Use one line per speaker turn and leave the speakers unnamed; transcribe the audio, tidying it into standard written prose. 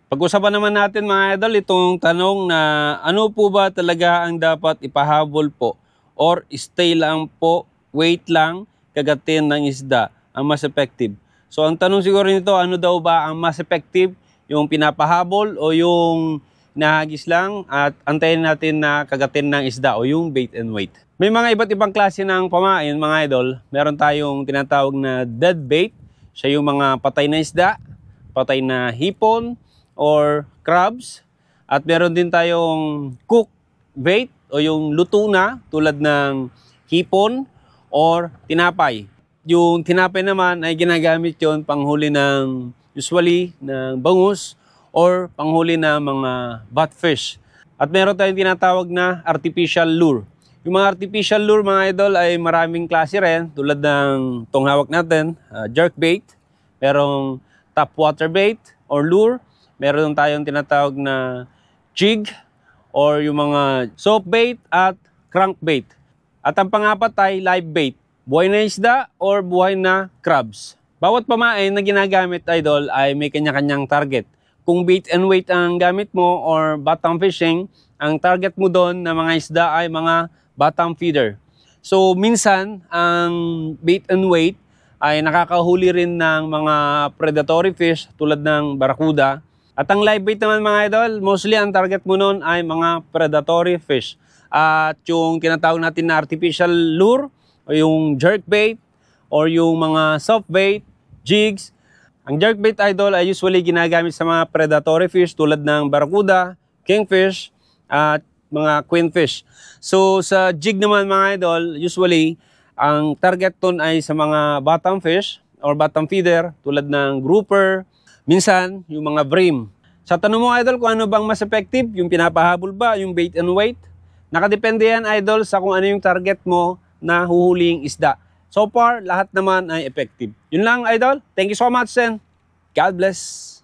Pag-usapan naman natin mga idol itong tanong na ano po ba talaga ang dapat ipahabol po or stay lang po, wait lang, kagatin ng isda ang mas effective. So ang tanong siguro nito, ano daw ba ang mas effective? Yung pinapahabol o yung nahagis lang at antayin natin na kagatin ng isda o yung bait and wait. May mga iba't ibang klase ng pamain mga idol. Meron tayong tinatawag na dead bait. Siya yung mga patay na isda, patay na hipon, or crabs. At meron din tayong cook bait o yung luto na tulad ng hipon or tinapay. Yung tinapay naman ay ginagamit yon panghuli ng usually ng bangus or panghuli ng mga batfish. At meron tayong tinatawag na artificial lure. Yung mga artificial lure mga idol ay maraming klase rin tulad ng itong hawak natin, jerk bait, merong top water bait or lure, meron tayong tinatawag na jig or yung mga soap bait at crankbait. At ang pangapat ay live bait, buhay na isda or buhay na crabs. Bawat pamain na ginagamit idol ay may kanya-kanyang target. Kung bait and weight ang gamit mo or bottom fishing, ang target mo doon na mga isda ay mga bottom feeder. So minsan ang bait and weight ay nakakahuli rin ng mga predatory fish tulad ng barracuda. At ang live bait naman mga idol, mostly ang target mo noon ay mga predatory fish. At yung tinatawag natin na artificial lure o yung jerk bait or yung mga soft bait, jigs. Ang jerk bait idol ay usually ginagamit sa mga predatory fish tulad ng barracuda, kingfish at mga queenfish. So sa jig naman mga idol, usually ang target ton ay sa mga bottom fish or bottom feeder tulad ng grouper, minsan, yung mga bream. Sa tanong mo, idol, kung ano bang mas effective, yung pinapahabol ba, yung bait and weight? Nakadepende yan, idol, sa kung ano yung target mo na huhuling isda. So far, lahat naman ay effective. Yun lang, idol. Thank you so much, and God bless.